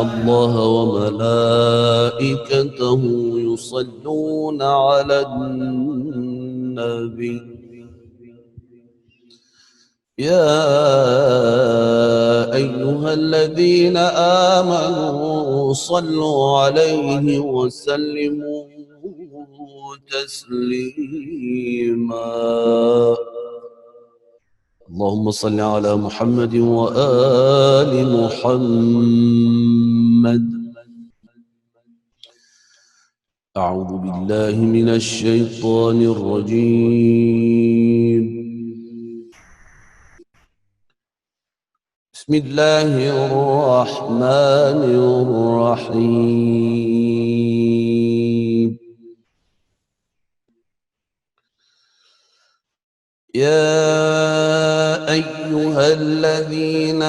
الله وملائكته يصلون على النبي يا أيها الذين آمنوا صلوا عليه وسلموا تسليما اللهم صل على محمد وآل محمد. أعوذ بالله من الشيطان الرجيم. بسم الله الرحمن الرحيم. يا أيها الذين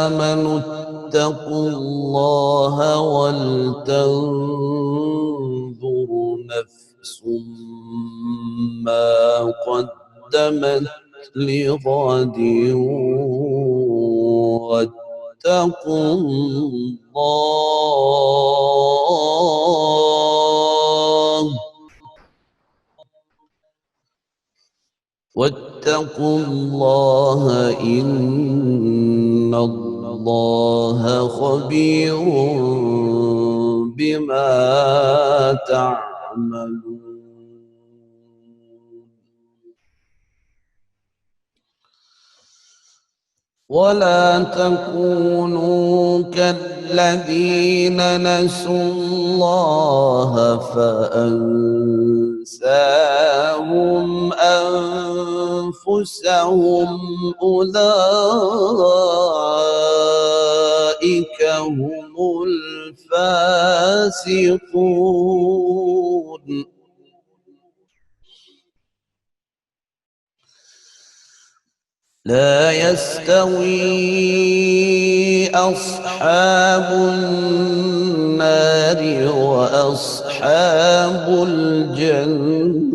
آمنوا اتقوا الله ولتنظر نفس ما قدمت لغد واتقوا الله إن الله خبير بما تعملون. ولا تكونوا كالذين نسوا الله فأنساهم أنفسهم أولئك هم الفاسقون. لا يستوي أصحاب النار وأصحاب الجنة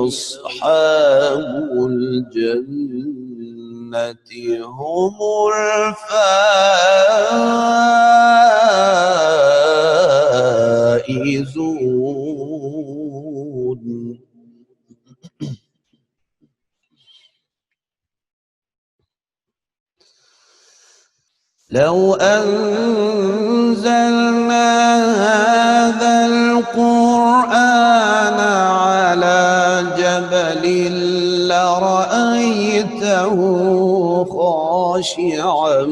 أصحاب الجنة هم الفائزون. لو أنزلنا هذا القرآن على جبل لرأيته خاشعا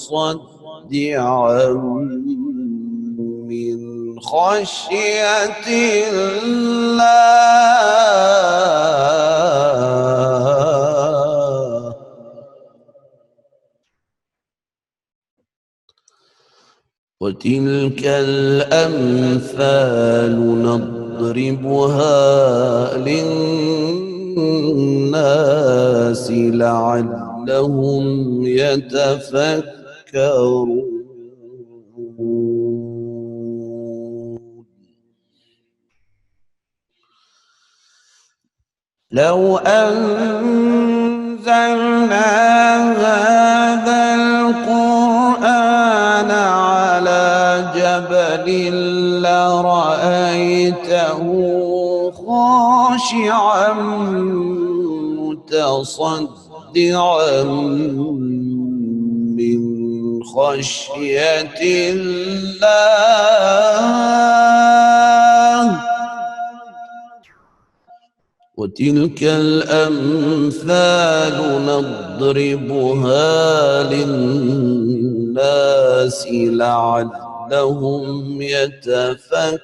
متصدعا من خشية الله. وتلك الأمثال نضربها للناس لعلهم يتفكرون. لو أنزلنا هذا القرآن على جبل لرأيته خاشعا متصدعا من خشية الله. وتلك الأمثال نضربها للناس لعلهم يتفكرون.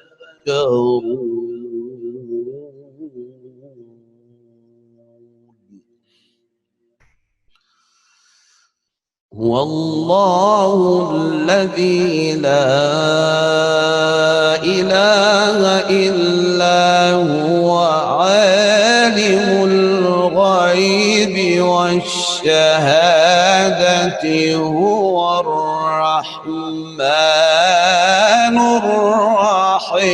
هو الله الذي لا إله إلا هو عالم الغيب والشهادة هو الرحمن الرحيم.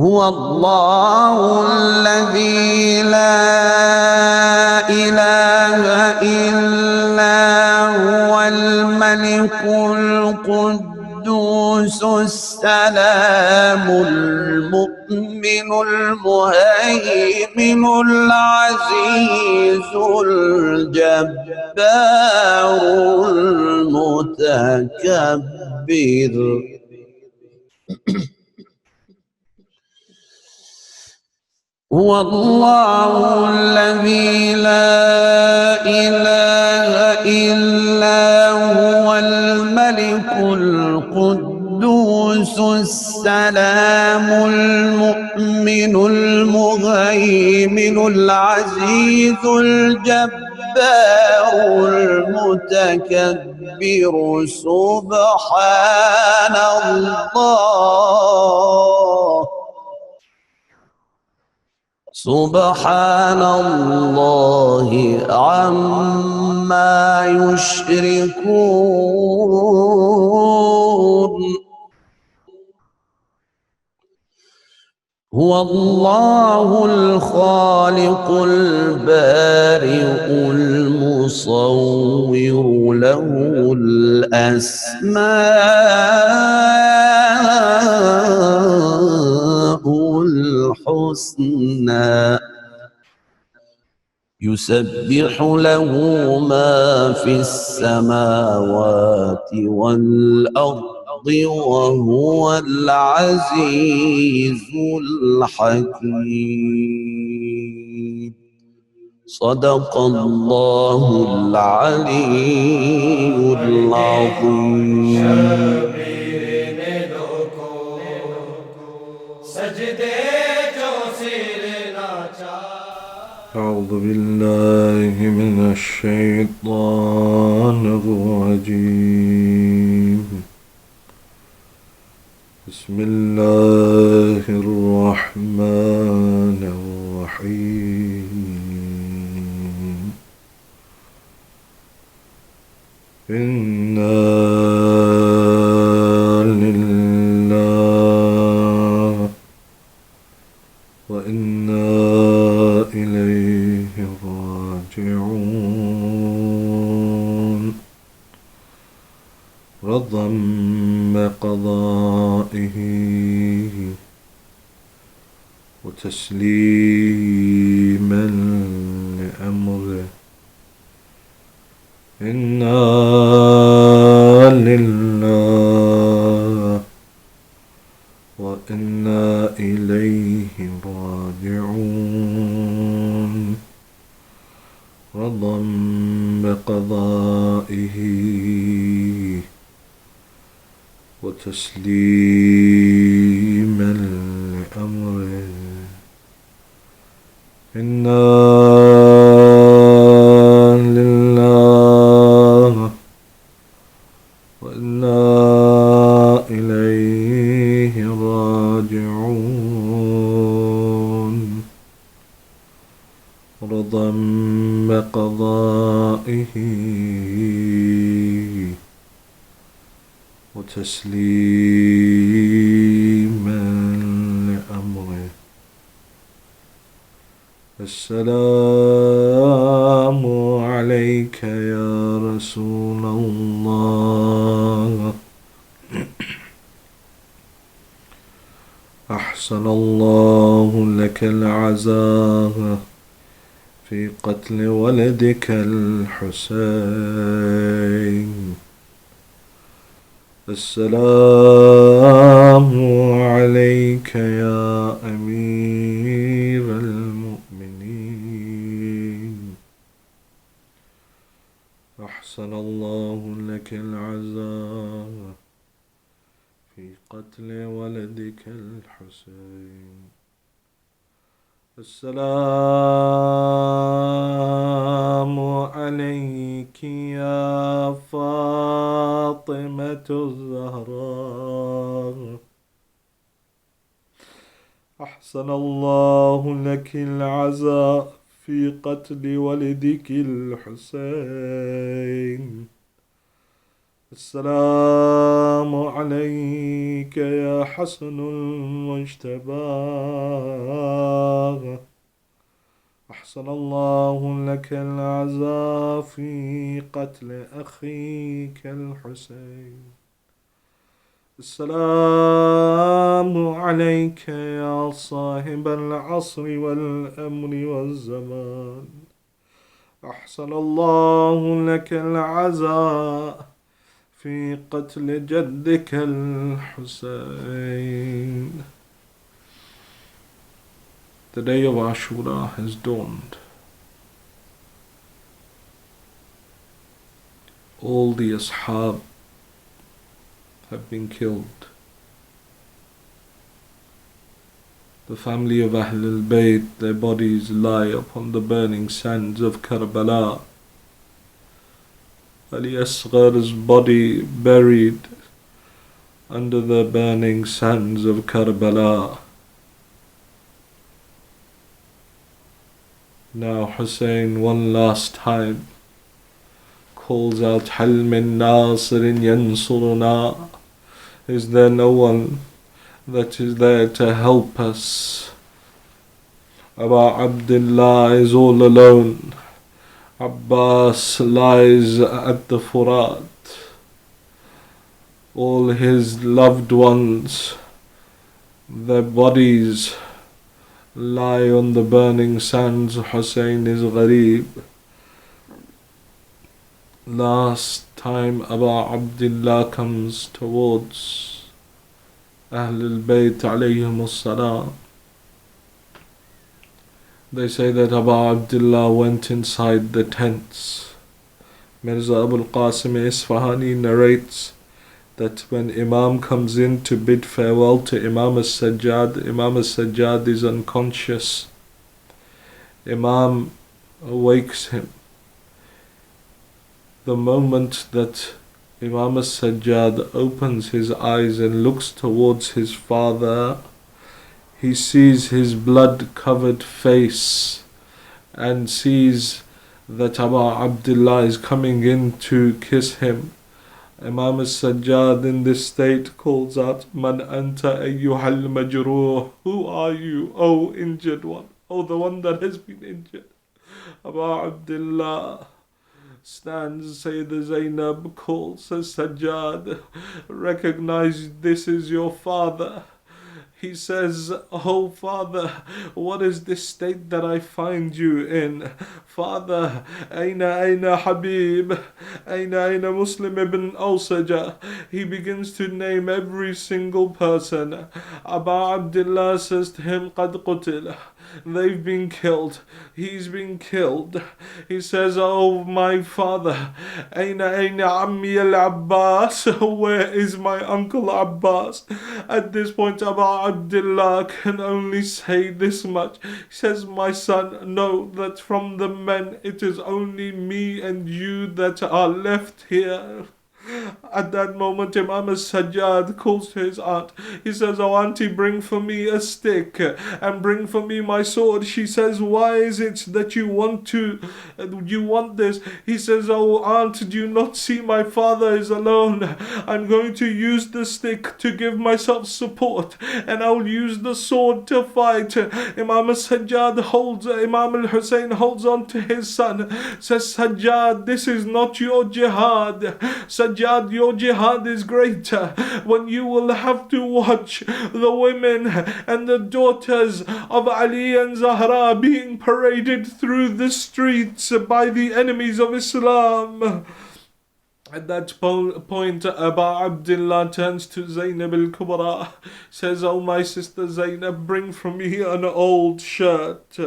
هو الله الذي لا إله إلا هو الملك القدوس السلام المؤمن المهيمن العزيز الجبار المتكبر هو الله الذي لا إله إلا هو الملك القدوس السلام المؤمن المهيمن العزيز الجبار المتكبر سبحان الله سبحان الله عما يشركون هو الله الخالق البارئ المصور له الأسماء الحسنى يسبح له ما في السماوات والأرض وهو العزيز الحكيم صدق الله العلي العظيم أعوذ بالله من الشيطان الرجيم بسم الله الرحمن الرحيم إنا لله وإنا إليه راجعون رضا بقضائه وتسليما لأمره إنا لله وإنا إليه راجعون رضا بقضائه وتسليما لأمره إنا لله وإنا إليه راجعون رضا بقضائه وتسليما لأمره السلام عليك يا رسول الله أحسن الله لك العزاء في قتل ولدك الحسين السلام عليك يا أمير المؤمنين أحسن الله لك العزاء في قتل ولدك الحسين السلام عليك يا فاطمة الزهراء أحسن الله لك العزاء في قتل ولدك الحسين السلام عليك يا حسن المجتبى أحسن الله لك العزاء في قتل أخيك الحسين السلام عليك يا صاحب العصر والأمر والزمان أحسن الله لك العزاء في قتل جدك الحسين. The day of Ashoora has dawned. All the ashab have been killed. The family of Ahlul Bayt, their bodies lie upon the burning sands of Karbala. Ali Asghar's body buried under the burning sands of Karbala. Now Hussein one last time calls out, Hal min nasirin yansuruna. Is there no one that is there to help us? Abu Abdullah is all alone. Abbas lies at the Furat. All his loved ones, their bodies lie on the burning sands. Hussein is ghareeb. Last time Abu Abdullah comes towards Ahlul Bayt alayhim as-salam. They say that Abu Abdullah went inside the tents. Mirza Abul Qasim Isfahani narrates that when Imam comes in to bid farewell to Imam as-Sajjad is unconscious. Imam awakes him. The moment that Imam as-Sajjad opens his eyes and looks towards his father, he sees his blood-covered face and sees that Abu Abdullah is coming in to kiss him. Imam as-Sajjad in this state calls out, Man anta ayyuhal majruh. Who are you, O injured one? O the one that has been injured. Abu Abdullah stands, Sayyidah Zainab calls as-Sajjad, recognize this is your father. He says, Oh father, what is this state that I find you in? Father, Aina Habib, Aina Muslim ibn Awsaja. He begins to name every single person. Abu Abdullah says to him, Qad qutil. They've been killed. He's been killed. He says, Oh my father, Aina Ammi al-Abbas. Where is my uncle Abbas? At this point, Abu Abdullah can only say this much. He says, My son, know that from the men it is only me and you that are left here. At that moment, Imam as-Sajjad calls to his aunt. He says, Oh auntie, bring for me a stick and bring for me my sword. She says, Why is it that you want this? He says, Oh aunt, do you not see my father is alone? I'm going to use the stick to give myself support, and I'll use the sword to fight. Imam as-Sajjad Imam Hussain holds on to his son, says, Sajjad, this is not your jihad. Sajjad, your jihad is greater when you will have to watch the women and the daughters of Ali and Zahra being paraded through the streets by the enemies of Islam. At that point, Abu Abdullah turns to Zainab al-Kubra, says, Oh my sister Zainab, bring for me an old shirt.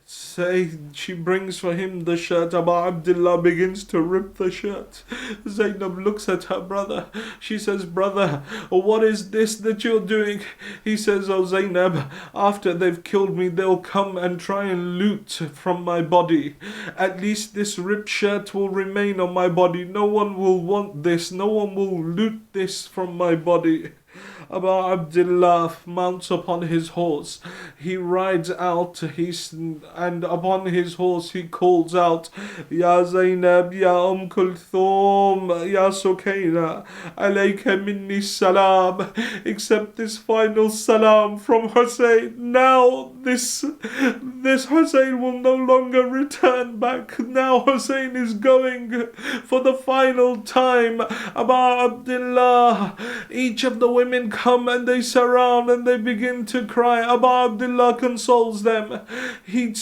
She brings for him the shirt. Abu Abdullah begins to rip the shirt. Zainab looks at her brother. She says, Brother, what is this that you're doing? He says, Oh Zainab, after they've killed me, they'll come and try and loot from my body. At least this ripped shirt will remain on my body. No one will want this. No one will loot this from my body. Abu Abdullah mounts upon his horse. He rides out, and upon his horse he calls out, Ya Zainab, Ya Kulthum, Ya Sakina, alayka minni salam. Accept this final salam from Hussain. Now this Hussain will no longer return back. Now Hussain is going for the final time. Abu Abdullah, each of the women come and they surround and they begin to cry. Abu Abdullah consoles them. He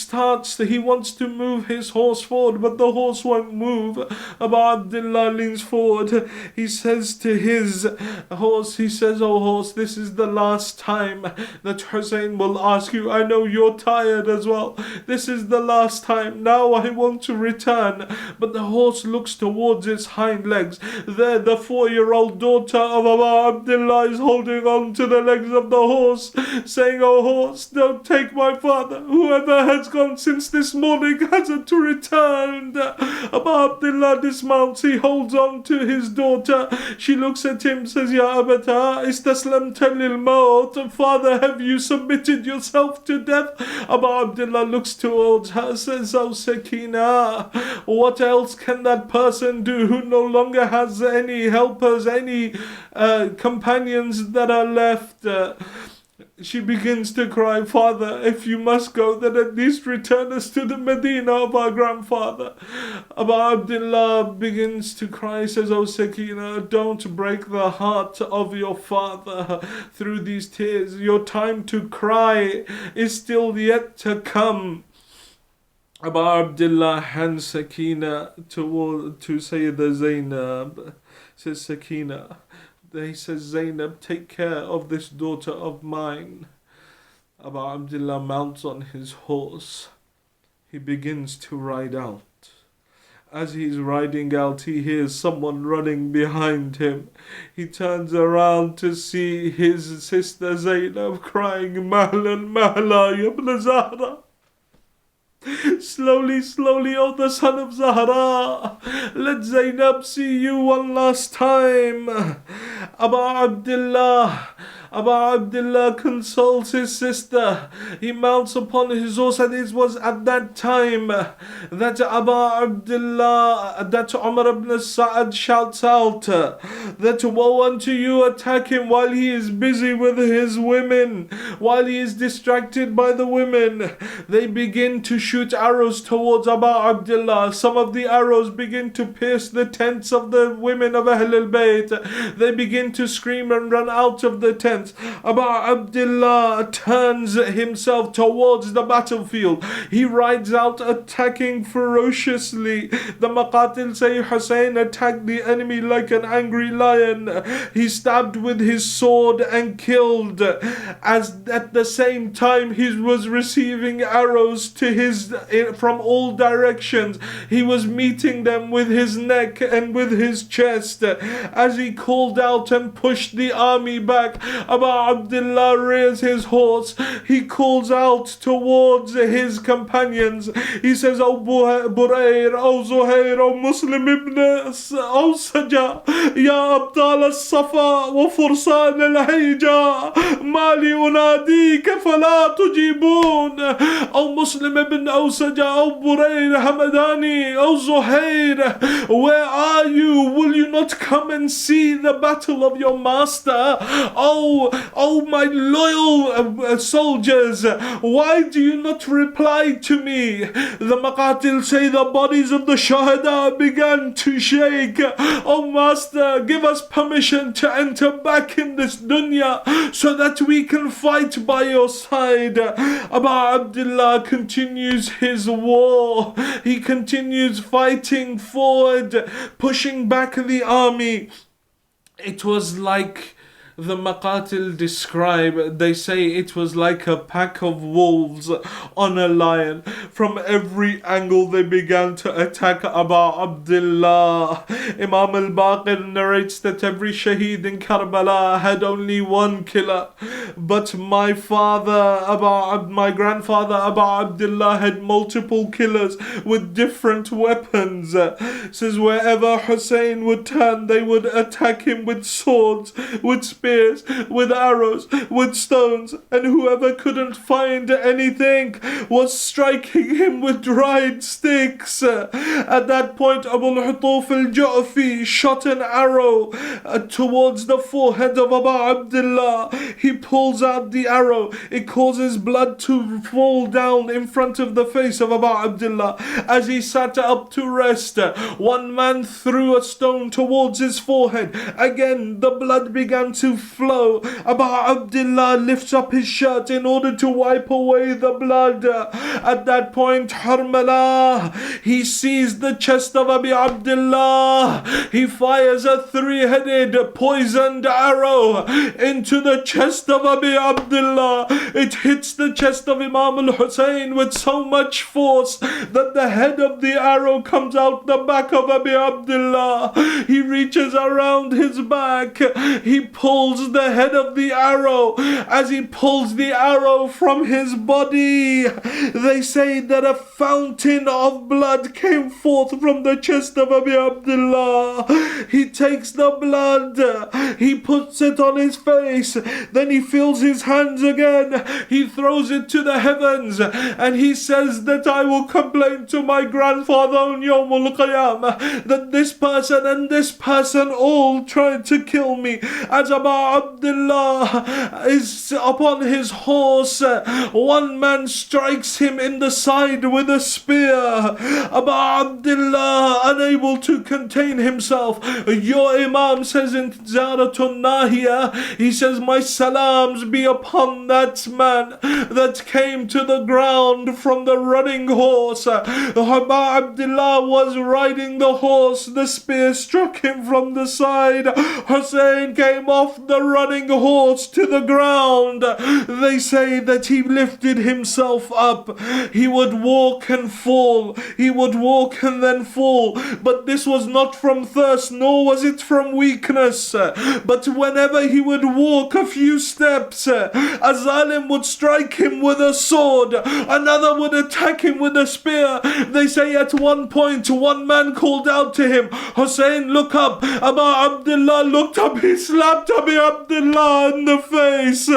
wants to move his horse forward, but the horse won't move. Abu Abdullah leans forward. He says to his horse, oh horse, this is the last time that Hussain will ask you. I know you're tired as well. This is the last time. Now I want to return. But the horse looks towards its hind legs. There, the 4-year-old daughter of Abu Abdullah is holding on to the legs of the horse, saying, oh horse, don't take my father. Whoever has gone since this morning hasn't returned. Abu Abdullah dismounts. He holds on to his daughter. She looks at him, says, Ya Abata, istaslamta lil maut. Father, have you submitted yourself to death? Abu Abdullah looks towards her, says, oh Sakina, what else can that person do who no longer has any helpers, any companions that are left? She begins to cry, Father, if you must go, then at least return us to the Medina of our grandfather. Abu Abdullah begins to cry, says, oh Sakina, don't break the heart of your father through these tears. Your time to cry is still yet to come. Abu Abdullah hands Sakina to Sayyida Zainab. Says, Sakina, he says, Zainab, take care of this daughter of mine. Abu Abdullah mounts on his horse. He begins to ride out. As he's riding out, he hears someone running behind him. He turns around to see his sister Zainab crying, Mahlan, Mahla, ya ibn Zahra. Slowly, slowly, oh the son of Zahra, let Zainab see you one last time. Abu Abdullah consoles his sister. He mounts upon his horse, and it was at that time that Abu Abdullah, that Umar ibn Sa'ad shouts out that woe unto you, attack him while he is busy with his women, while he is distracted by the women. They begin to shoot arrows towards Abu Abdullah. Some of the arrows begin to pierce the tents of the women of Ahlul Bayt. They begin to scream and run out of the tents. Abu Abdullah turns himself towards the battlefield. He rides out attacking ferociously. The Maqatil say Hussain attacked the enemy like an angry lion. He stabbed with his sword and killed. As at the same time he was receiving arrows from all directions. He was meeting them with his neck and with his chest. As he called out and pushed the army back, Abu Abdullah rears his horse. He calls out towards his companions. He says, O Burair, O Zuhair, O Muslim ibn O Saja, Ya Abdal al-Safa wa Fursan al-Hija, Mali unadika fala tujibun. O Muslim ibn O Saja, O Burair Hamadani, O Zuhair, where are you? Will you not come and see the battle of your master? Oh my loyal soldiers, why do you not reply to me? The Maqatil say the bodies of the Shahadhat began to shake. Oh master, give us permission to enter back in this dunya so that we can fight by your side. Abu Abdullah continues his war. He continues fighting forward, pushing back the army. It was like the Maqatil describe, they say it was like a pack of wolves on a lion. From every angle they began to attack Abu Abdullah. Imam al-Baqir narrates that every shaheed in Karbala had only one killer, but my grandfather Abu Abdullah had multiple killers with different weapons. Says wherever Hussein would turn, they would attack him with swords, with spears, with arrows, with stones, and whoever couldn't find anything was striking him with dried sticks. At that point, Abu al-Hutuf al-Ju'fi shot an arrow towards the forehead of Abu Abdullah. He pulls out the arrow. It causes blood to fall down in front of the face of Abu Abdullah. As he sat up to rest, one man threw a stone towards his forehead. Again, the blood began to flow. Abu Abdullah lifts up his shirt in order to wipe away the blood. At that point, Harmala, he sees the chest of Abu Abdullah. He fires a three-headed poisoned arrow into the chest of Abu Abdullah. It hits the chest of Imam Hussain with so much force that the head of the arrow comes out the back of Abu Abdullah. He reaches around his back. He pulls the head of the arrow. As he pulls the arrow from his body, they say that a fountain of blood came forth from the chest of Abu Abdullah. He takes the blood, he puts it on his face, then he fills his hands again, he throws it to the heavens, and he says that I will complain to my grandfather on Yawmul Qiyamah that this person and this person all tried to kill me. As Abu Abdullah is upon his horse, one man strikes him in the side with a spear. Abu Abdullah, unable to contain himself, your Imam says in Zaratun Nahiyah, he says, my salams be upon that man that came to the ground from the running horse. Abu Abdullah was riding the horse, the spear struck him from the side. Hussein came off the running horse to the ground. They say that he lifted himself up. He would walk and fall. He would walk and then fall. But this was not from thirst, nor was it from weakness. But whenever he would walk a few steps, a zalim would strike him with a sword. Another would attack him with a spear. They say at one point, one man called out to him, Hussein, look up. Abu Abdullah looked up. He slapped Abu Abdullah in the face,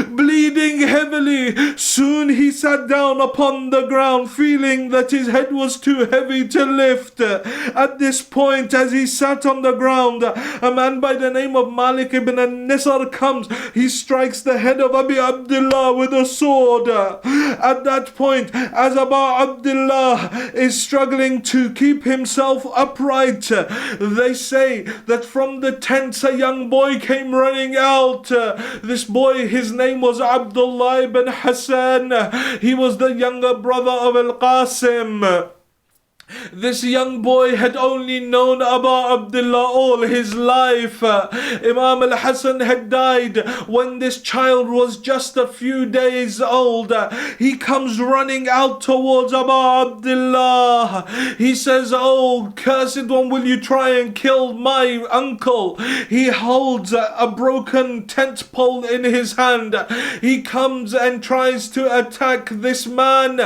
bleeding heavily. Soon he sat down upon the ground, feeling that his head was too heavy to lift. At this point, as he sat on the ground, a man by the name of Malik ibn al-Nisr comes. He strikes the head of Abu Abdullah with a sword. At that point, as Abu Abdullah is struggling to keep himself upright, they say that from the tents a young boy came running out. This boy, his name was Abdullah ibn Hassan. He was the younger brother of Al-Qasim. This young boy had only known Abu Abdullah all his life. Imam al-Hassan had died when this child was just a few days old. He comes running out towards Abu Abdullah. He says, oh, cursed one, will you try and kill my uncle? He holds a broken tent pole in his hand. He comes and tries to attack this man,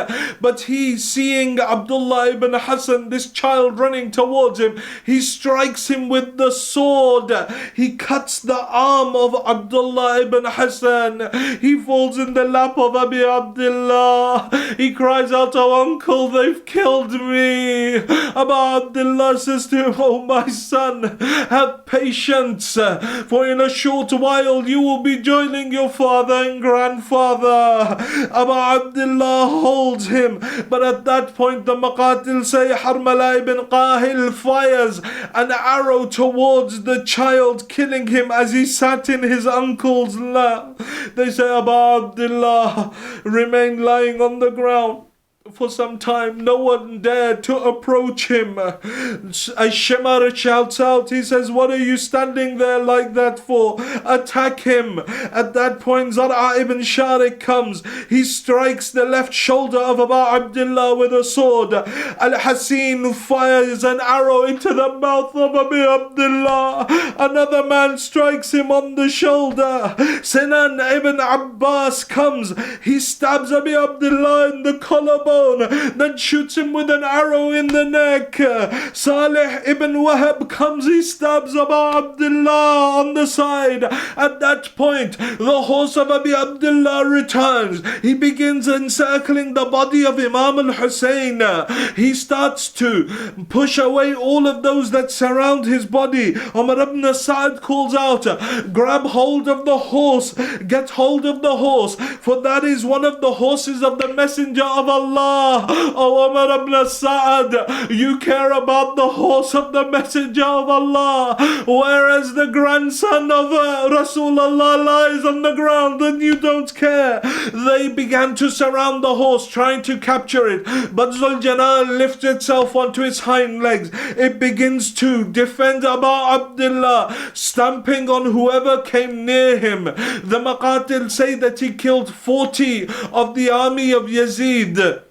but he, seeing Abdullah ibn Hassan, this child running towards him, he strikes him with the sword. He cuts the arm of Abdullah ibn Hassan. He falls in the lap of Abu Abdullah. He cries out, oh uncle, they've killed me. Abu Abdullah says to him, oh my son, have patience, for in a short while you will be joining your father and grandfather. Abu Abdullah holds him, but at that point the Maqatil say Harmala ibn Qahil fires an arrow towards the child, killing him as he sat in his uncle's lap. They say Abu Abdullah remained lying on the ground. For some time, no one dared to approach him. Shimar shouts out, he says, what are you standing there like that for? Attack him. At that point, Zar'a ibn Sharik comes. He strikes the left shoulder of Abu Abdullah with a sword. Al-Hasin fires an arrow into the mouth of Abu Abdullah. Another man strikes him on the shoulder. Sinan ibn Abbas comes. He stabs Abu Abdullah in the collarbone, then shoots him with an arrow in the neck. Salih ibn Wahab comes. He stabs Abu Abdullah on the side. At that point, the horse of Abu Abdullah returns. He begins encircling the body of Imam Hussain. He starts to push away all of those that surround his body. Umar ibn Sa'd calls out, grab hold of the horse, get hold of the horse, for that is one of the horses of the Messenger of Allah. Oh Umar ibn Sa'd, you care about the horse of the Messenger of Allah, whereas the grandson of Rasulullah lies on the ground and you don't care. They began to surround the horse, trying to capture it, but Zuljanah lifts itself onto its hind legs. It begins to defend Abu Abdullah, stamping on whoever came near him. The Maqatil say that he killed 40 of the army of Yazid.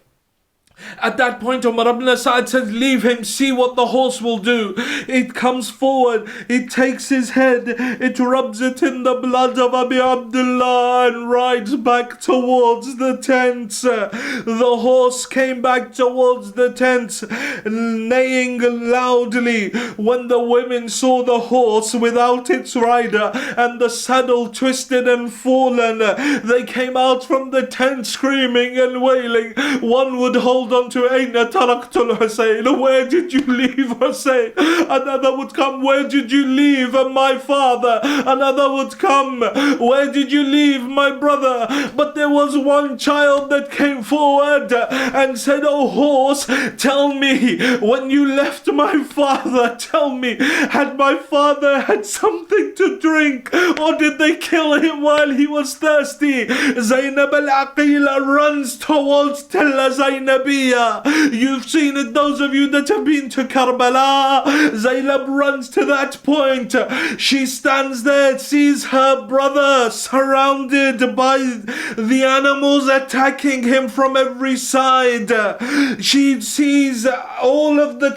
At that point, Umar ibn Sa'd says, leave him, see what the horse will do. It comes forward, it takes his head, it rubs it in the blood of Abu Abdullah and rides back towards the tents. The horse came back towards the tents, neighing loudly. When the women saw the horse without its rider and the saddle twisted and fallen, they came out from the tent screaming and wailing. One would hold on to Aina Taraktul Hussain, where did you leave Hussain? Another would come, where did you leave my father? Another would come, where did you leave my brother? But there was one child that came forward and said, oh horse, tell me, when you left my father, tell me, had my father had something to drink, or did they kill him while he was thirsty? Zainab al-Aqila runs towards Tella Zainabiyya. You've seen it, those of you that have been to Karbala. Zainab runs to that point. She stands there, sees her brother surrounded by the animals attacking him from every side. She sees all of the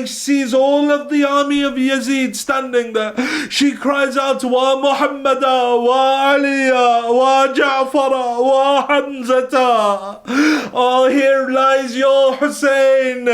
sees all of the army of Yazid standing there. She cries out, Wa Muhammada, Wa Aliya, Wa Jaffara, Wa Hamzata. Oh, here lies your Hussein,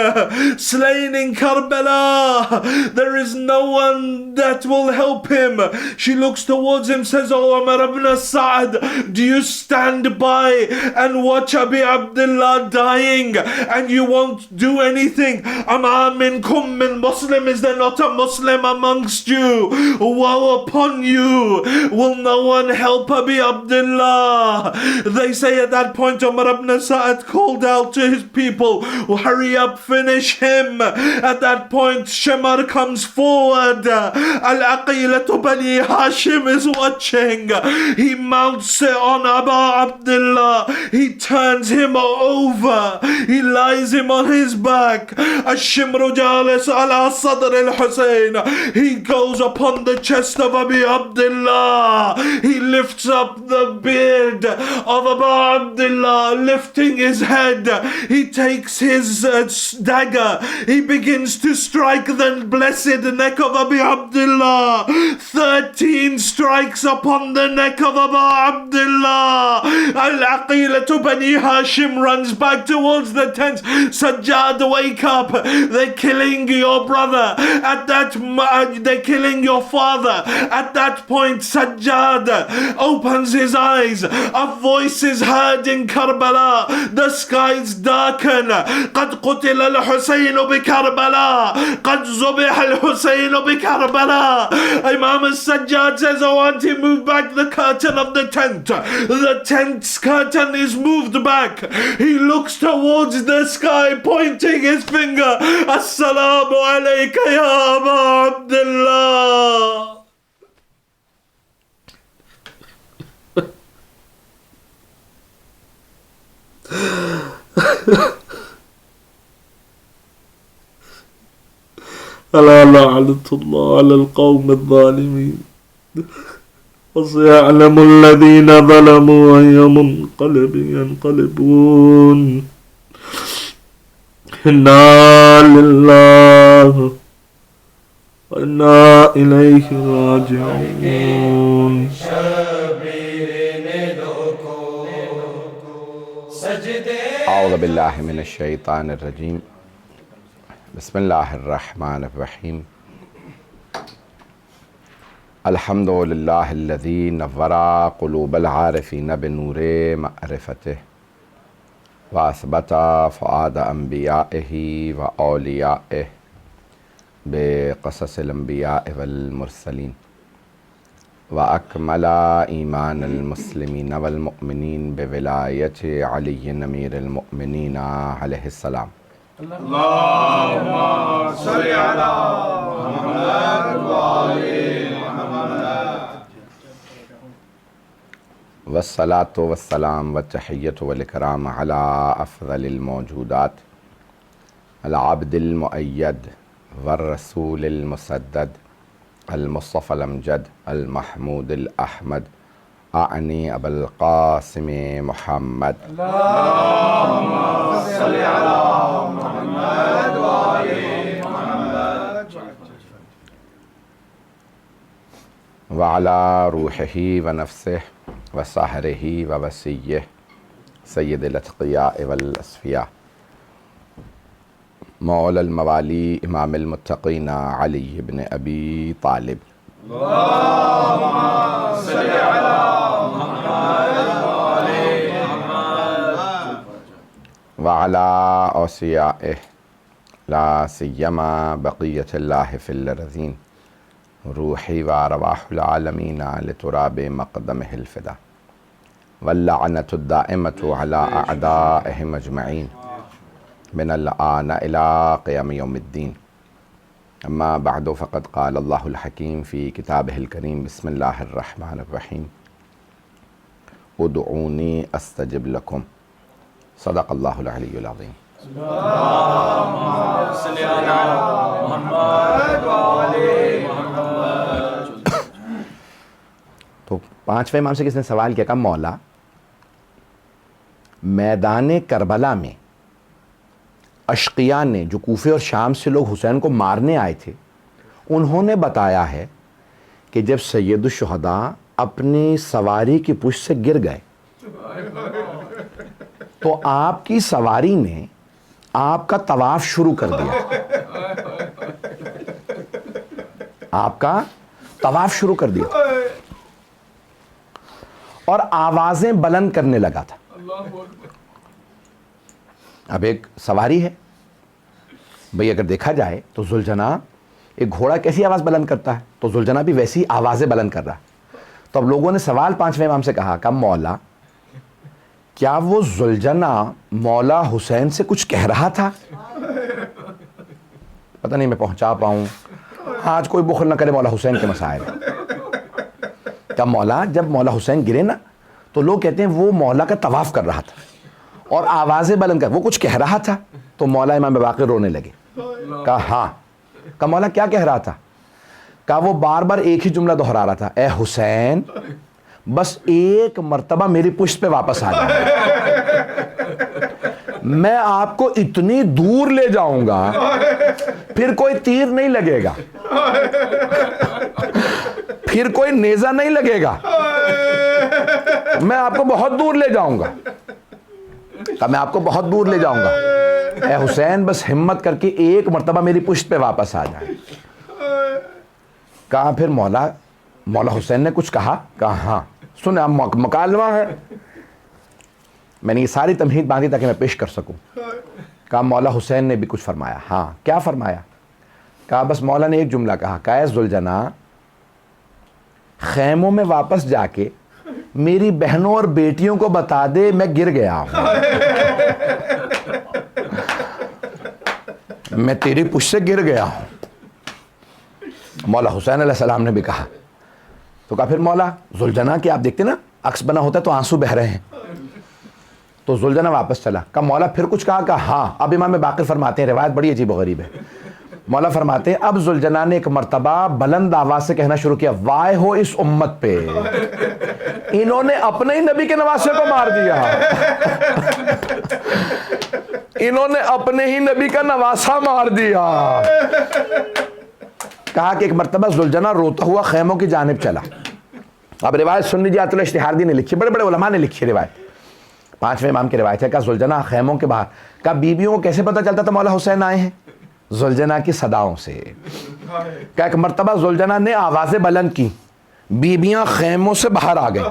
slain in Karbala. There is no one that will help him. She looks towards him, says, oh Umar ibn Sa'd, do you stand by and watch Abu Abdullah dying and you won't do anything? Ama minkum min Muslim, is there not a Muslim amongst you? Woe upon you, will no one help Abu Abdullah? They say at that point Umar ibn Sa'd called out to his people, hurry up, finish him. At that point Shimar comes forward. Al-Aqilatu Bani Hashim is watching. He mounts on Abu Abdullah. He turns him over. He lies him on his back. Ashimru Jalis ala Sadr al-Hussein. He goes upon the chest of Abu Abdullah. He lifts up the beard of Abu Abdullah, lifting his head. He takes his dagger. He begins to strike the blessed neck of Abu Abdullah. 13 strikes upon the neck of Abu Abdullah. Al-Aqilatu Bani Hashim runs back towards the tent. Sajjad, wake up. They're killing your brother. They're killing your father. At that point, Sajjad opens his eyes. A voice is heard in Karbala. The skies darken. قد قتل الحسين بكربلاء. قد ذبح الحسين بكربلاء. Imam Sajjad says, I want to move back the curtain of the tent. The tent's curtain is moved back. He looks towards the sky, pointing his finger. Assalamu alayka ya Abu Abdullah. ألا لعنة الله على القوم الظالمين وسيعلم الذين ظلموا أي منقلب ينقلبون إنا لله وإنا إليه راجعون. أعوذ بالله من الشيطان الرجيم. بسم الله الرحمن الرحيم. الحمد لله الذي نور قلوب العارفين بنور معرفته وأثبت فؤاد أنبيائه وأوليائه بقصص الأنبياء والمرسلين وأكمل إيمان المسلمين والمؤمنين بولاية علي أمير المؤمنين عليه السلام. اللهم صل على محمد وآل محمد. والصلاة والسلام والتحية والإكرام على أفضل الموجودات العبد المؤيد والرسول المسدد المصطفى الأمجد المحمود الأحمد أعني أبا القاسم محمد. اللهم صل على محمد وآل محمد. وعلى روحه ونفسه وسحره ووسيه سيد الأتقياء والأصفياء مولى الموالي إمام المتقين علي بن أبي طالب. اللهم صل على محمد وآل محمد. وعلى أوصيائه لا سيما بقية الله في الأرضين روحي وأرواح العالمين لتراب مقدمه الفدا واللعنة الدائمة على أعدائهم أجمعين من الآن إلى قيام يوم الدين. أما بعد فقد قال الله الحكيم في كتابه الكريم بسم الله الرحمن الرحيم ادعوني أستجب لكم صدق الله العلي العظيم. اللهم صل على محمد وآل محمد. تو پانچویں امام سے کس نے سوال کیا کہ مولا میدان کربلا میں اشقیاء نے جو کوفے اور شام سے لوگ حسین کو مارنے آئے تھے انہوں نے بتایا ہے کہ جب سید الشہداء اپنی سواری کی پشت سے گر گئے تو آپ کی سواری نے آپ کا طواف شروع کر دیا. آپ کا طواف شروع کر دیا اور آوازیں بلند کرنے لگا تھا. اب ایک سواری ہے بھئی، اگر دیکھا جائے تو ذوالجناح ایک گھوڑا کیسی آواز بلند کرتا ہے تو ذوالجناح بھی ویسی آوازیں بلند کر رہا ہے. تو اب لوگوں نے سوال پانچویں امام سے کہا کہ مولا کیا وہ ذوالجناح مولا حسین سے کچھ کہہ رہا تھا؟ پتہ نہیں میں پہنچا پاؤں. آج کوئی بخل نہ کرے مولا حسین کے مسائل. کیا مولا جب مولا حسین گرے نا تو لوگ کہتے ہیں وہ مولا کا طواف کر رہا تھا اور آوازیں بلند کر وہ کچھ کہہ رہا تھا؟ تو مولا امام باقر رونے لگے. کہا ہاں. کہا مولا کیا کہہ رہا تھا؟ کہا وہ بار بار ایک ہی جملہ دہرا رہا تھا، اے حسین بس ایک مرتبہ میری پشت پہ واپس آ جائے، میں آپ کو اتنی دور لے جاؤں گا پھر کوئی تیر نہیں لگے گا، پھر کوئی نیزہ نہیں لگے گا، میں آپ کو بہت دور لے جاؤں گا. میں آپ کو بہت دور لے جاؤں گا، اے حسین بس ہمت کر کے ایک مرتبہ میری پشت پہ واپس آ جائے. کہا پھر مولا حسین نے کچھ کہا؟ کہا ہاں. سنیں اب مکالمہ ہے، میں نے یہ ساری تمہید باندھی تاکہ میں پیش کر سکوں. کہا مولا حسین نے بھی کچھ فرمایا؟ ہاں. کیا فرمایا؟ کہا بس مولا نے ایک جملہ کہا، کہا اے ذوالجناح خیموں میں واپس جا کے میری بہنوں اور بیٹیوں کو بتا دے میں گر گیا ہوں، میں تیری پشت سے گر گیا ہوں. مولا حسین علیہ السلام نے بھی کہا. تو کہا پھر مولا ذوالجناح کی آپ دیکھتے نا عکس بنا ہوتا ہے تو آنسو بہ رہے ہیں. تو زلجنہ واپس چلا. کہا مولا پھر کچھ کہا؟ کہا ہاں. اب امام باقر فرماتے ہیں, روایت بڑی عجیب و غریب ہے, مولا فرماتے ہیں اب زلجنہ نے ایک مرتبہ بلند آواز سے کہنا شروع کیا, وائے ہو اس امت پہ, انہوں نے اپنے ہی نبی کے نواسے کو مار دیا, انہوں نے اپنے ہی نبی کا نواسا مار دیا. کہا کہ ایک مرتبہ زلجنہ روتا ہوا خیموں کی جانب چلا. اب روایت سن لیجیے, آیت الاشتہاردی نے لکھی, بڑے بڑے علماء نے لکھی روایت, 5ویں امام کی روایت ہے. کہا زلجنہ خیموں کے باہر. کہا بیویوں کو کیسے پتہ چلتا تھا مولا حسین آئے ہیں؟ زلجنہ کی صداؤں سے. کہا ایک مرتبہ زلجنہ نے آوازیں بلند کی, بیبیاں خیموں سے باہر آ گئیں,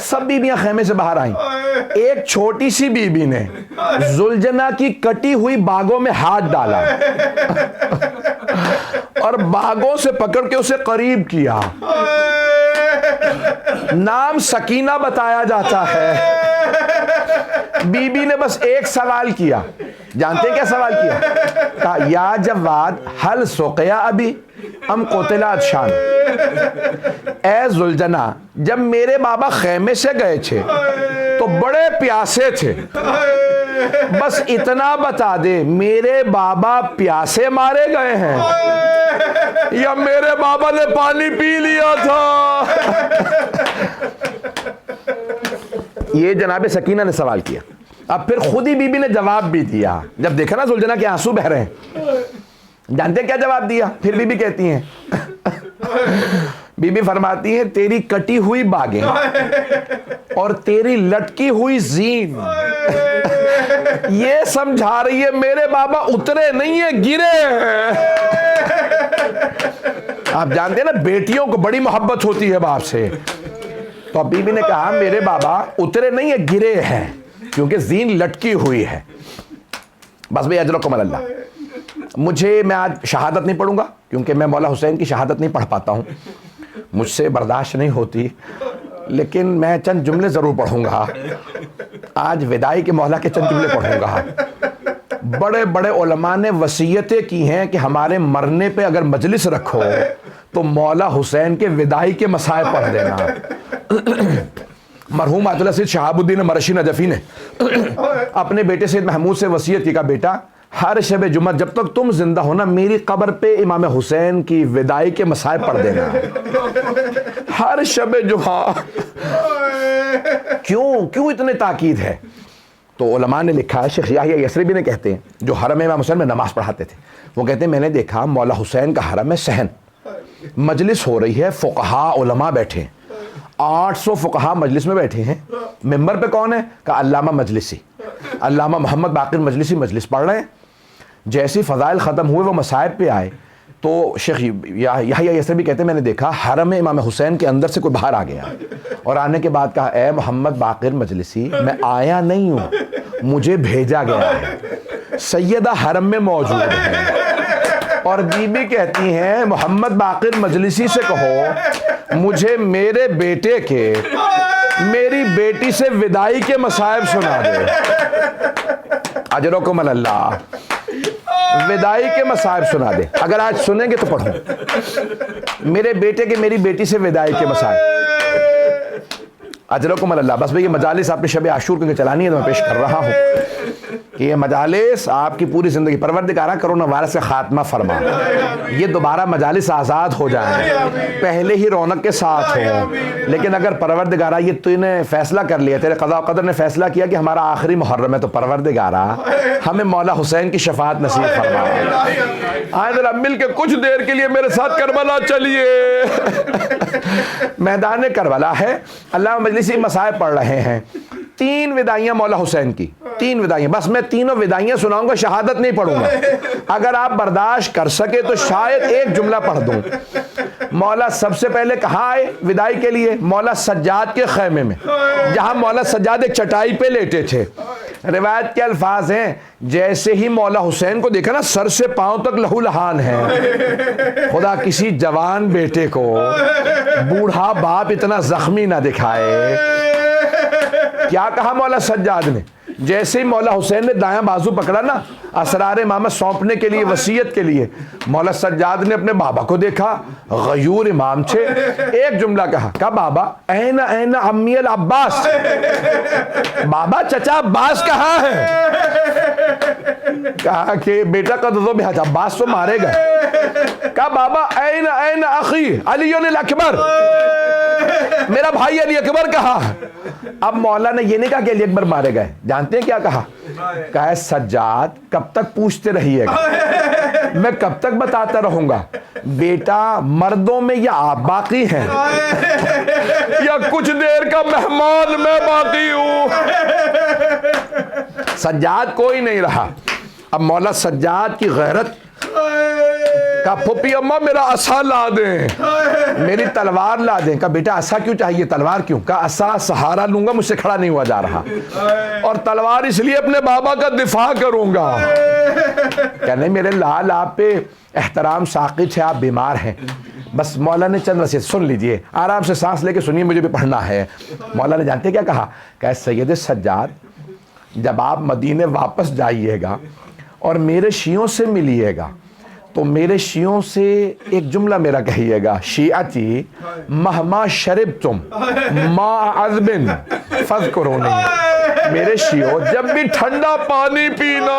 سب بیبیاں خیمے سے باہر آئیں. ایک چھوٹی سی بیوی نے زلجنہ کی کٹی ہوئی باگوں میں ہاتھ ڈالا اور باگوں سے پکڑ کے اسے قریب کیا. نام سکینہ بتایا جاتا ہے. بی بی نے بس ایک سوال کیا, جانتے ہیں کیا سوال کیا؟ کہا یا جواد حل سقیا ابھی ام قتلات شان. اے زلجنہ جب میرے بابا خیمے سے گئے تھے تو بڑے پیاسے تھے, بس اتنا بتا دے میرے بابا پیاسے مارے گئے ہیں یا میرے بابا نے پانی پی لیا تھا؟ یہ جناب سکینہ نے سوال کیا. اب پھر خود ہی بی بی نے جواب بھی دیا. جب دیکھا نا زلجنہ کے آنسو بہ رہے ہیں, جانتے کیا جواب دیا؟ پھر بی بی کہتی ہیں, بی بی فرماتی ہیں تیری کٹی ہوئی باگیں اور تیری لٹکی ہوئی زین یہ سمجھا رہی ہے میرے بابا اترے نہیں ہیں, گرے ہیں. آپ جانتے ہیں نا بیٹیوں کو بڑی محبت ہوتی ہے باپ سے, تو اب بی بی نے کہا میرے بابا اترے نہیں ہیں, گرے ہیں, کیونکہ زین لٹکی ہوئی ہے. بس بھئی اجرکم اللہ. میں آج شہادت نہیں پڑھوں گا کیونکہ میں مولا حسین کی شہادت نہیں پڑھ پاتا ہوں, مجھ سے برداشت نہیں ہوتی, لیکن میں چند جملے ضرور پڑھوں گا. آج وداعی کے مولا کے چند جملے پڑھوں گا. بڑے بڑے علماء نے وصیتیں کی ہیں کہ ہمارے مرنے پہ اگر مجلس رکھو تو مولا حسین کے وداعی کے مسائل پڑھ دینا. مرحوم آیت اللہ سید شہاب الدین مرشی نجفی نے اپنے بیٹے سید محمود سے وصیت کی, کا بیٹا ہر شب جمعہ جب تک تم زندہ ہونا میری قبر پہ امام حسین کی وداعی کے مسائل پڑھ دینا. ہر شب جمعہ. کیوں اتنے تاکید ہے؟ تو علماء نے لکھا ہے, شیخ یحییٰ یثربی نے کہتے ہیں, جو حرم امام حسین میں نماز پڑھاتے تھے, وہ کہتے ہیں میں نے دیکھا مولا حسین کا حرم ہے صحن, مجلس ہو رہی ہے, فقہاء علماء بیٹھے ہیں, 800 فقہاء مجلس میں بیٹھے ہیں. ممبر پہ کون ہے؟ کہا علامہ مجلسی, علامہ محمد باقر مجلسی مجلس پڑھ رہے ہیں. جیسی فضائل ختم ہوئے وہ مصائب پہ آئے تو شیخ یحییٰ یثربی کہتے ہیں میں نے دیکھا حرم امام حسین کے اندر سے کوئی باہر آ گیا, اور آنے کے بعد کہا اے محمد باقر مجلسی میں آیا نہیں ہوں, مجھے بھیجا گیا ہے, سیدہ حرم میں موجود ہے. اور بی بی کہتی ہیں محمد باقر مجلسی سے کہو مجھے میرے بیٹے کے میری بیٹی سے وداعی کے مصائب سنا دے. اجرکم اللہ. وداعی کے مصائب سنا دے. اگر آج سنیں گے تو پڑھوں, میرے بیٹے کے میری بیٹی سے وداعی کے مصائب. اجرکم اللہ. بس بھئی یہ مجالس آپ نے شب عاشور کے چلانی ہے تو میں پیش کر رہا ہوں کہ یہ مجالس آپ کی پوری زندگی, پروردگارہ کرونا وائرس کا خاتمہ فرما, یہ دوبارہ مجالس آزاد ہو جائیں, پہلے ہی رونق کے ساتھ ہوں. لیکن اگر پروردگارہ یہ تو نے فیصلہ کر لیا, تیرے قضاء و قدر نے فیصلہ کیا کہ ہمارا آخری محرم ہے, تو پروردگارہ ہمیں مولا حسین کی شفاعت نصیب فرما. آئے ذرا مل کے کچھ دیر کے لیے میرے ساتھ کربلا چلیے. میدان کربلا ہے, علامہ مجلسی مسائل پڑھ رہے ہیں. 3 وداعیاں مولا حسین کی, 3 وداعیاں. بس میں تینوں وداعیاں سناؤں گا, شہادت نہیں پڑھوں گا. اگر آپ برداشت کر سکے تو شاید ایک جملہ پڑھ دوں. مولا سب سے پہلے کہاں آئے وداعی کے لیے؟ مولا سجاد کے خیمے میں, جہاں مولا سجاد ایک چٹائی پہ لیٹے تھے. روایت کے الفاظ ہیں جیسے ہی مولا حسین کو دیکھا نا سر سے پاؤں تک لہو لہان ہے. خدا کسی جوان بیٹے کو بوڑھا باپ اتنا زخمی نہ دکھائے. کیا کہا مولا سجاد نے؟ جیسے ہی مولا حسین نے دایاں بازو پکڑا نا اسرار امامت سونپنے کے لیے، وصیت کے لیے، مولا سجاد نے اپنے بابا کو دیکھا، غیور امام تھے، ایک جملہ کہا بابا این این امی العباس، بابا چچا عباس کہاں ہے؟ کہا کہ بیٹا قد ذبح، عباس تو مارے گئے۔ کہا بابا این این اخی علی الاکبر، میرا بھائی علی اکبر کہا۔ اب مولا نے یہ نہیں کہا کہ علی اکبر مارے گئے، جانتے ہیں کیا کہا؟ کہا سجاد کب تک پوچھتے رہیے گا، میں کب تک بتاتا رہوں گا، بیٹا مردوں میں یا آپ باقی ہیں یا کچھ دیر کا مہمان میں باقی ہوں۔ سجاد کوئی نہیں رہا۔ اب مولا سجاد کی غیرت، کہا پھپھی اماں میرا عصا لا دیں، میری تلوار لا دیں۔ کہا بیٹا عصا کیوں چاہیے، تلوار کیوں؟ کہا عصا سہارا لوں گا، مجھ سے کھڑا نہیں ہوا جا رہا، اور تلوار اس لیے اپنے بابا کا دفاع کروں گا۔ کہ نہیں میرے لال آپ پہ احترام ساقط ہے، آپ بیمار ہیں۔ بس مولا نے چند وصیت سن لیجئے، آرام سے سانس لے کے سنیے، مجھے بھی پڑھنا ہے۔ مولا نے جانتے کیا کہا؟ کہ سید سجاد جب آپ مدینے واپس جائیے گا اور میرے شیعوں سے ملیے گا تو میرے شیعوں سے ایک جملہ میرا کہیے گا، شیعتی مہما شربتم ما عذب فاذکرونی، میرے شیعوں جب بھی ٹھنڈا پانی پینا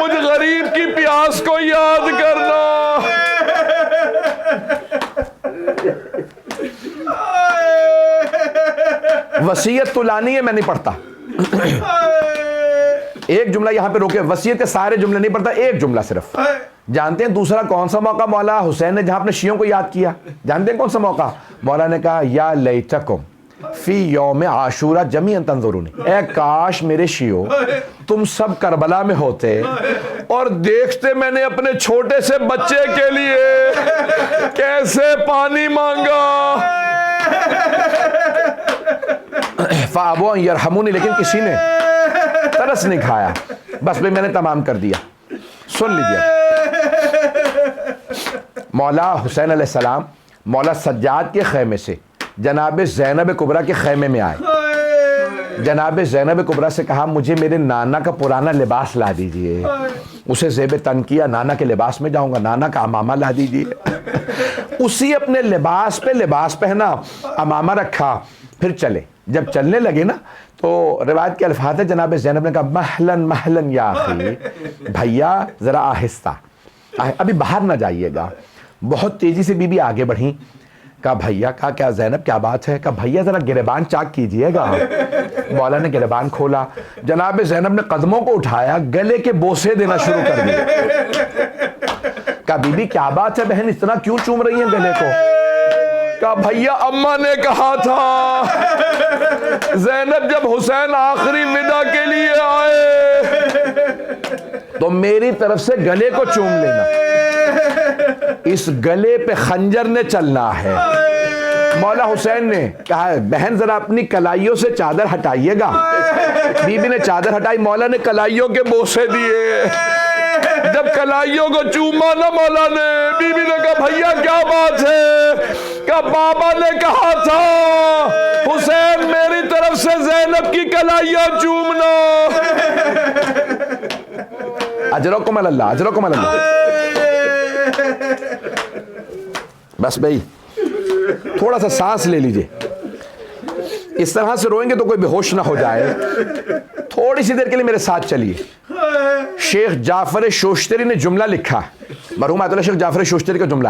مجھ غریب کی پیاس کو یاد کرنا۔ وصیت تو لانی ہے، میں نہیں پڑھتا، ایک جملہ یہاں پہ روکے، وصیت کے سارے جملے نہیں پڑھتا، ایک جملہ صرف۔ جانتے ہیں دوسرا کون سا موقع مولا حسین نے جہاں اپنے شیعوں کو یاد کیا؟ جانتے ہیں کون سا موقع؟ مولا نے کہا یا لیتکم فی یوم عاشورہ جمیعا تنظرونی، اے کاش میرے شیعوں تم سب کربلا میں ہوتے اور دیکھتے میں نے اپنے چھوٹے سے بچے کے لیے کیسے پانی مانگا۔ فابوا ان یرحمونی، لیکن کسی نے ترس نہیں کھایا۔ بس میں نے تمام کر دیا، سن لیجیے۔ مولا حسین علیہ السلام مولا سجاد کے خیمے سے جناب زینب کبریٰ کے خیمے میں آئے۔ جناب زینب کبریٰ سے کہا مجھے میرے نانا کا پرانا لباس لا دیجئے۔ اسے زیب تن کیا، نانا کے لباس میں جاؤں گا، نانا کا امامہ لا دیجئے۔ اسی اپنے لباس پہ لباس پہنا، امامہ رکھا، پھر چلے۔ جب چلنے لگے نا تو روایت کے الفاظ ہے، جناب زینب نے کہا مہلن مہلن یا اخی، بھیا ذرا آہستہ، ابھی باہر نہ جائیے گا۔ بہت تیزی سے بی بی آگے بڑھیں۔ کہا بھیا، کہا کیا زینب کیا بات ہے؟ کہا بھیا ذرا گریبان چاک کیجئے گا۔ مولا نے گریبان کھولا، جناب زینب نے قدموں کو اٹھایا، گلے کے بوسے دینا شروع کر دیے۔ کہا بی بی کیا بات ہے بہن، اتنا کیوں چوم رہی ہیں گلے کو؟ کہا بھیا اماں نے کہا تھا زینب جب حسین آخری وداع کے لیے آئے تو میری طرف سے گلے کو چوم لینا، اس گلے پہ خنجر نے چلنا ہے۔ مولا حسین نے کہا بہن ذرا اپنی کلائیوں سے چادر ہٹائیے گا۔ بی بی نے چادر ہٹائی، مولا نے کلائیوں کے بوسے دیے۔ جب کلائیوں کو چوما نا مولا نے، بی بی نے کہا بھیا کیا بات ہے؟ کہ بابا نے کہا تھا حسین میری طرف سے زینب کی کلائیاں چومنا۔ اجرکم اللہ، اجرکم اللہ۔ بس بھائی تھوڑا سا سانس لے لیجئے، اس طرح سے روئیں گے تو کوئی بے ہوش نہ ہو جائے۔ تھوڑی سی دیر کے لیے میرے ساتھ چلیے۔ شیخ جعفر شوشتری نے جملہ لکھا، مرحوم آیت اللہ شیخ جعفر شوشتری کا جملہ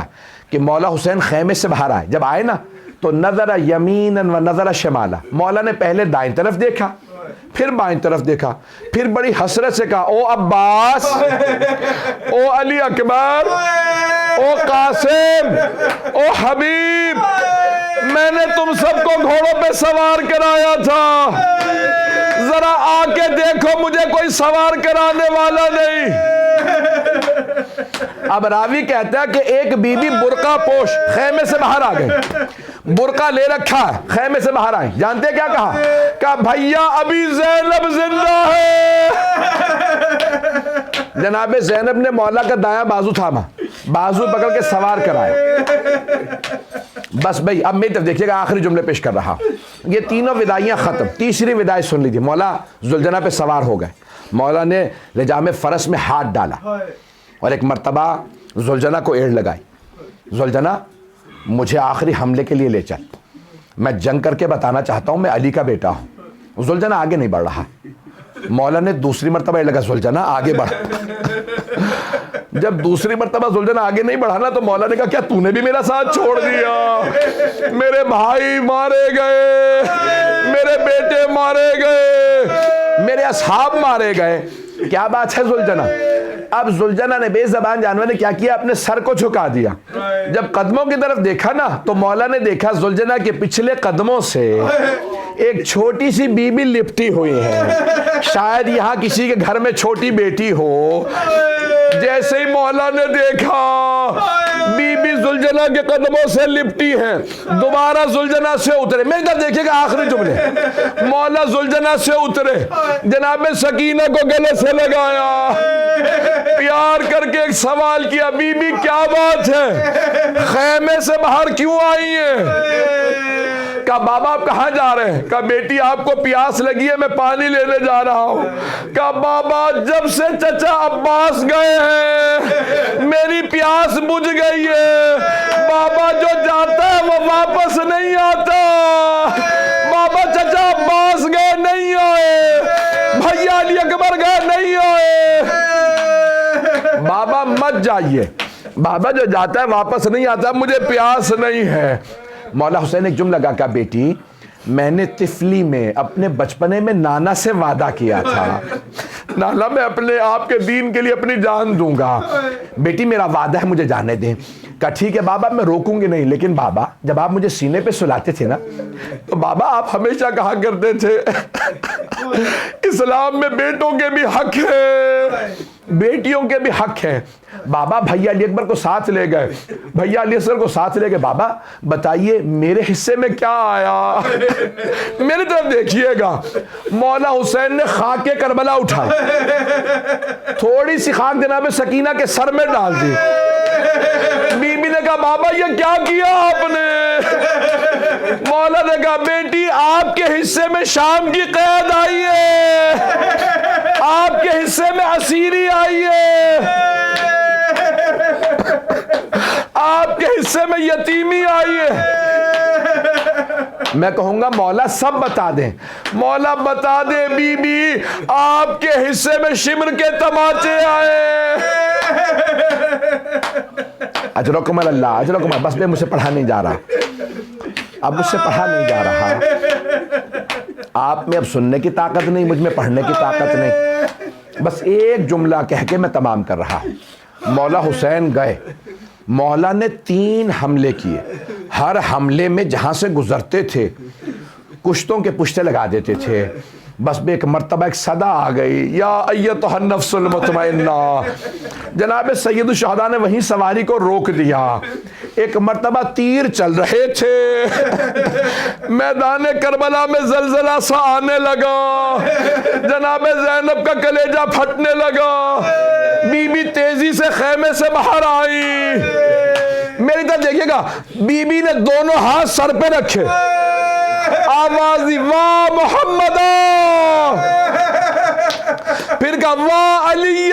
کہ مولا حسین خیمے سے باہر آئے، جب آئے نا تو نظر یمینا و نظر شمالا، مولا نے پہلے دائیں طرف دیکھا، پھر بائیں طرف دیکھا، پھر بڑی حسرت سے کہا او عباس، او علی اکبر، او قاسم، او حبیب، میں نے تم سب کو گھوڑوں پہ سوار کرایا تھا، ذرا آ کے دیکھو مجھے کوئی سوار کرانے والا نہیں۔ اب راوی کہتا ہے کہ ایک بی بی برقع پوش خیمے سے باہر آ گئی، برقع لے رکھا ہے، خیمے سے باہر آئی، جانتے کیا کہا؟ کہا بھیا ابھی زینب زندہ ہے۔ جناب زینب نے مولا کا دایاں بازو تھاما، بازو پکڑ کے سوار کرایا۔ بس بھائی اب میری طرف دیکھیے گا، آخری جملے پیش کر رہا. یہ تینوں وداعیاں ختم. تیسری وداع سن لیجیے. مولا زلجنہ پہ سوار ہو گئے. مولا نے لجام فرس میں ہاتھ ڈالا اور ایک مرتبہ زلجنہ کو ایڑ لگائی. زلجنہ مجھے آخری حملے کے لیے لے چل، میں جنگ کر کے بتانا چاہتا ہوں میں علی کا بیٹا ہوں. زلجنہ آگے نہیں بڑھ رہا. مولا نے دوسری مرتبہ ایڑ لگا، زلجنہ آگے بڑھ. جب دوسری مرتبہ زلجنہ آگے نہیں بڑھا نا تو مولا نے کہا کیا تو نے بھی میرا ساتھ چھوڑ دیا؟ میرے بھائی مارے گئے، میرے بیٹے مارے گئے، میرے اصحاب مارے گئے. کیا بات ہے زلجنہ؟ اب زلجنہ نے بے زبان جانور نے کیا کیا؟ اپنے سر کو جھکا دیا. جب قدموں کی طرف دیکھا نا تو مولا نے دیکھا زلجنہ کے پچھلے قدموں سے ایک چھوٹی سی بی بی لپٹی ہوئی ہے. شاید یہاں کسی کے گھر میں چھوٹی بیٹی ہو. جیسے ہی مولا نے دیکھا بی بی زلجنہ کے قدموں سے لپٹی ہیں، دوبارہ زلجنہ سے اترے. میرے طرف دیکھیے گا آخری جملے. مولا زلجنہ سے اترے، جناب سکینہ کو گلے سے لگایا، پیار کر کے ایک سوال کیا، بی بی کیا بات ہے، خیمے سے باہر کیوں آئی ہیں؟ کہا بابا آپ کہاں جا رہے ہیں؟ کہا بیٹی آپ کو پیاس لگی ہے، میں پانی لینے جا رہا ہوں. کہا بابا جب سے چچا عباس گئے ہیں میری پیاس بجھ گئی ہے. بابا جو جاتا ہے وہ واپس نہیں آتا. بابا چچا عباس گئے نہیں آئے، بھیا علی اکبر گئے نہیں آئے. بابا مت جائیے، بابا جو جاتا ہے واپس نہیں آتا، مجھے پیاس نہیں ہے. مولا حسین ایک جملہ لگا، کہا بیٹی میں نے طفلی میں اپنے بچپنے میں نانا سے وعدہ کیا تھا، نانا میں اپنے آپ کے دین کے لیے اپنی جان دوں گا. بیٹی میرا وعدہ ہے، مجھے جانے دیں. کہا ٹھیک ہے بابا میں روکوں گی نہیں، لیکن بابا جب آپ مجھے سینے پہ سلاتے تھے نا تو بابا آپ ہمیشہ کہا کرتے تھے اسلام میں بیٹوں کے بھی حق ہیں، بیٹیوں کے بھی حق ہیں. بابا بھیا علی اکبر کو ساتھ لے گئے، بھیا علی اصغر کو ساتھ لے گئے. بابا بتائیے میرے حصے میں کیا آیا؟ میری طرف دیکھیے گا. مولا حسین نے خاک کربلا اٹھائی، تھوڑی سی خاک جناب سکینہ کے سر میں ڈال دی. بی بی نے کہا بابا یہ کیا کیا آپ نے؟ مولا نے کہا بیٹی آپ کے حصے میں شام کی قید آئی ہے، آپ کے حصے میں اسیری آئی ہے، آپ کے حصے میں یتیمی آئی ہے. میں کہوں گا مولا سب بتا دیں. مولا بتا دے بی بی آپ کے حصے میں شمر کے تماچے آئے. اجرکم اللہ، اجرکم. بس میں مجھ سے پڑھا نہیں جا رہا، اب مجھ سے پڑھا نہیں جا رہا. آپ میں اب سننے کی طاقت نہیں، مجھ میں پڑھنے کی طاقت نہیں. بس ایک جملہ کہہ کے میں تمام کر رہا. مولا حسین گئے، مولا نے 3 حملے کیے. ہر حملے میں جہاں سے گزرتے تھے کشتوں کے پشتے لگا دیتے تھے. بس ایک مرتبہ ایک صدا آ گئی، یا ایتھا النفس المطمئنہ. جناب سید الشہداء نے وہیں سواری کو روک دیا. ایک مرتبہ تیر چل رہے تھے، میدان کربلا میں زلزلہ سا آنے لگا، جناب زینب کا کلیجہ پھٹنے لگا. بی بی تیزی سے خیمے سے باہر آئی. میری طرف دیکھیے گا، بی بی نے دونوں ہاتھ سر پہ رکھے، آواز دی واہ محمد، پھر کہا واہ علی.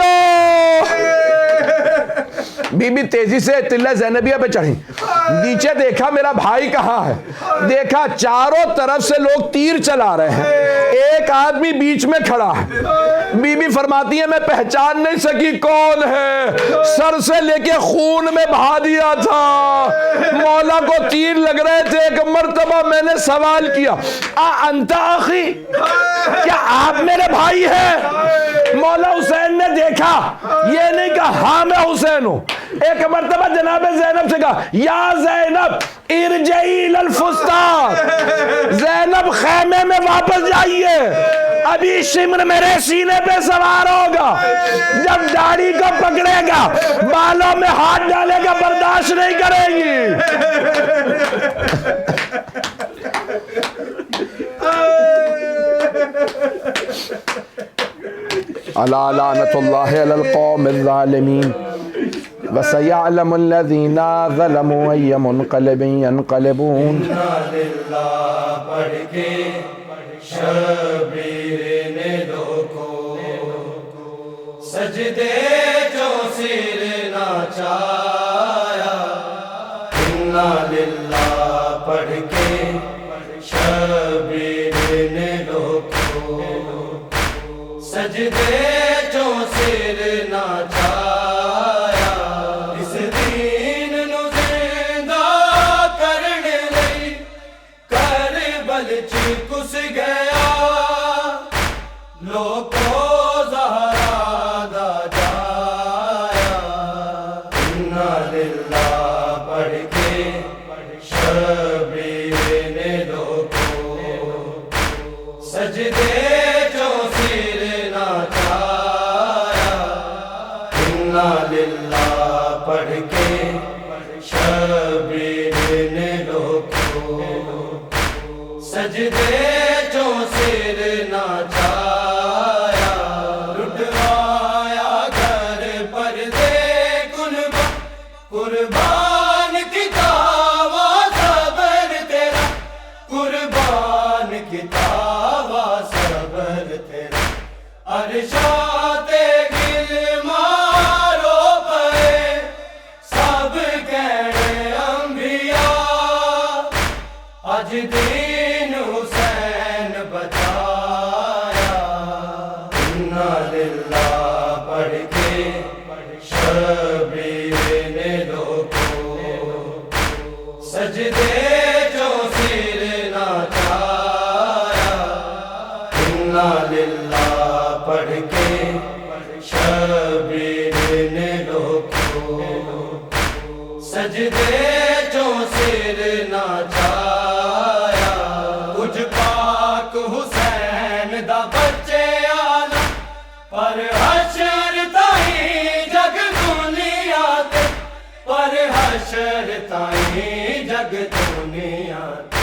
بی بی تیزی سے تلہ زینبیہ پہ چڑھی، نیچے دیکھا میرا بھائی کہاں ہے. دیکھا چاروں طرف سے لوگ تیر چلا رہے ہیں، ایک آدمی بیچ میں کھڑا ہے. بی بی فرماتی ہے میں پہچان نہیں سکی کون ہے، سر سے لے کے خون میں بہا دیا تھا. مولا کو تیر لگ رہے تھے. ایک مرتبہ میں نے سوال کیا انت اخی، کیا آپ میرے بھائی ہیں؟ مولا حسین نے دیکھا، یہ نہیں کہا ہاں میں حسین ہوں. ایک مرتبہ جناب زینب سے کہا یا زینب ارجعی للفستان، زینب خیمے میں واپس جائیے، ابھی شمر میرے سینے پہ سوار ہوگا، جب داڑھی کو پکڑے گا بالوں میں ہاتھ ڈالے گا برداشت نہیں کرے گی. الا لعنت اللہ علی القوم الظالمین. وَسَيَعْلَمُ الَّذِينَ ظَلَمُوا أَيَّ مُنْقَلِبٍ يَنْقَلِبُونَ للہ پڑھ کے شبیر نے دو کو سجدے جو سر ناچایا انا للہ پڑھ کے شبیر نے دو کو سجدے جو سر ناچایا اس دین نو زندہ کرنے لئی کربل چ کس گیا لوکو زہرا دا جایا انا للہ پڑھ کے شبیر نے دو کو سجدے جو سر ناچایا انا للہ پڑھ کے شبیر نے دو کو سجدے جو سر ناچایا لٹوایا گھر پر دے قربان کی دعویٰ صبر تیرا قربان کی دعویٰ صبر تیرا ارشاد گل مارو پے سب کہنے انبیاء اج دین حسین بچایا انا للہ پڑھ کے شبیر نے دو کو سجدے جو سر ناچایا انا للہ پڑھ کے شبیر نے دو کو سجدے جو سر ناچایا کچھ پاک حسین دا بچے آنا پر حشر تائیں جگ دنیا تے پر حشر تائیں جگ دنیا تے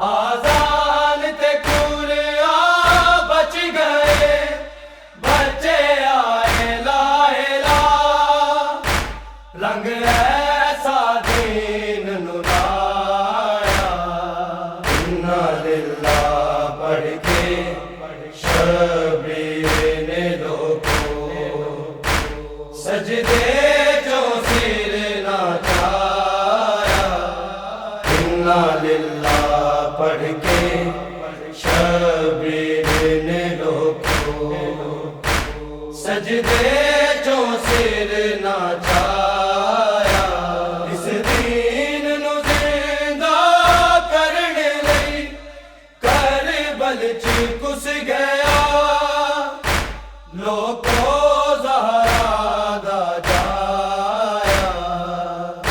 آزان تے قرآن بچ گئے بچے آئے لا الہ رنگ ایسا دین نو لایا انا للہ پڑھ کے شبیر نے دو کو سجدے جو سر ناچایا انا للہ پڑھ کے شبیر نے دو کو سجدے جو سر ناچایا اس دین نو زندہ کرنے لئی کربل چ کس گیا لوکو زہرا دا جایا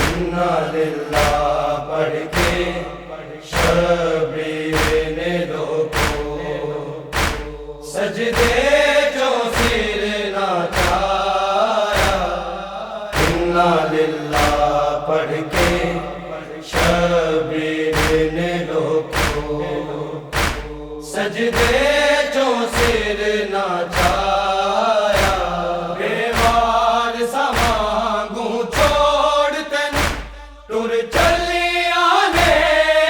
انا للہ پڑھ کے شبیر نے دو کو سجدے جو سر ناچایا انا للہ پڑھ کے شبیر نے دو کو سجدے جو سر ناچایا بیوار سامانگوں چھوڑ تین ٹر چلیاں نے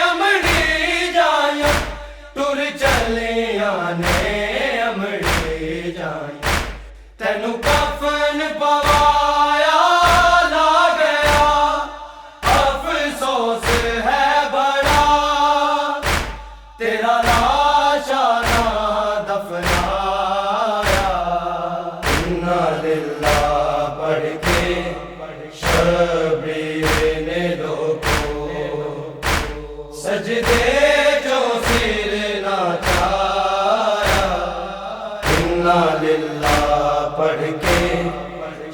امڑی جائیں ٹر چلیاں نے امڑی جائیں تینو کفن پوایا لا گیا افسوس ہے بڑا تیرا لاشا نہ دفنایا انا للہ پڑھ کے شبیر نے دو کو سجدے جو سر ناچایا انا للہ پڑھ کے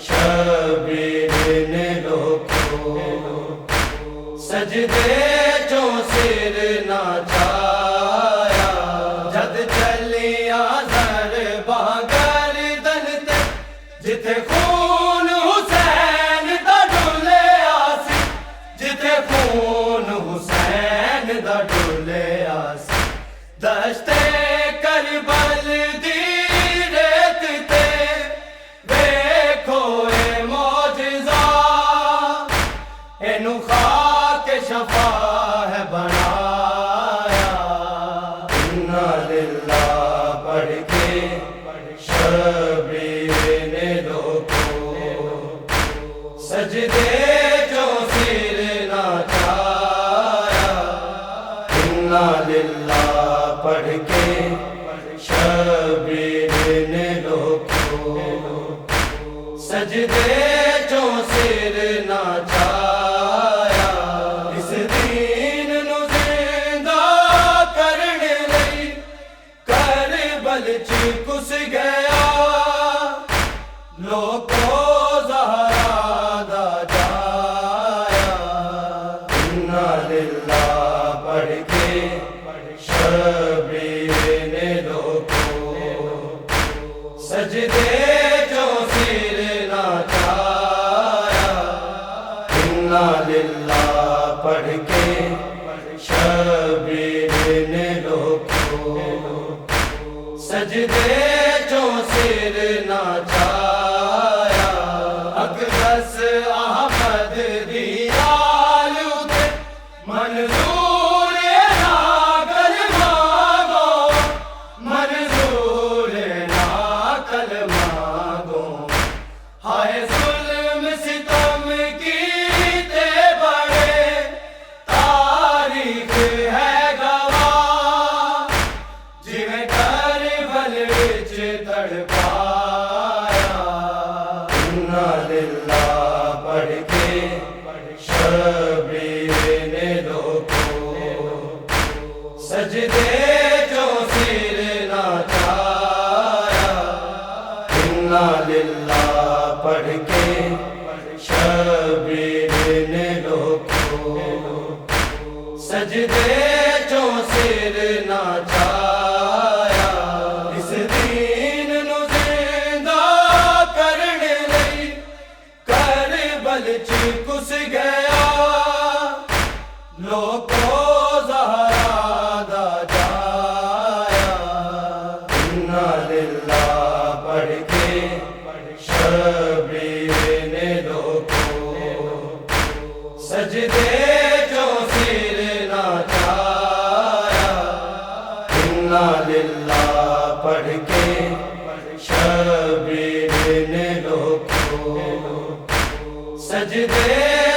شبیر نے دو کو سجدے جو سر ناچایا جد چلیاں زر باگر دن تے جتے خون حسین دا ڈولے آسی جتے خون حسین دا ڈولے آسی دشتے کربل دی ریت تے ویکھو اے معجزہ شبیر نے روکو سجدے جو سر نچایا انا للہ پڑھ کے شبیر نے روکو سجدے جو سر نچایا اس دین نو زندہ کرنے لئی کربل چ کس گیا لوکو زہرا دا جایا انا للہ پڑھ کے شبیر نے روکو سجدے جو سر نچایا انا للہ پڑھ کے شبیر نے روکو سجدے جو سر نچایا اقدس احمد دی آل اتے منظور نہ کلمہ گو منظور نہ کلمہ گو ہائے ظلم ستم کیتے بڑے تاریخ ہے گواہ جویں کربل وچ تڑپایا انا للہ پڑھ کے شبیر نے روکو سجدے جو سر نچایا انا للہ پڑھ کے شبیر نے روکو سجدے جو سر نچایا اس دین نو زندہ کرنے لئی کربل چ کس گیا لوکو زہرا دا جایا انا للہ پڑھ کے شبیر نے روکو سجدے جو سر نچایا انا للہ پڑھ کے شبیر نے روکو سجدے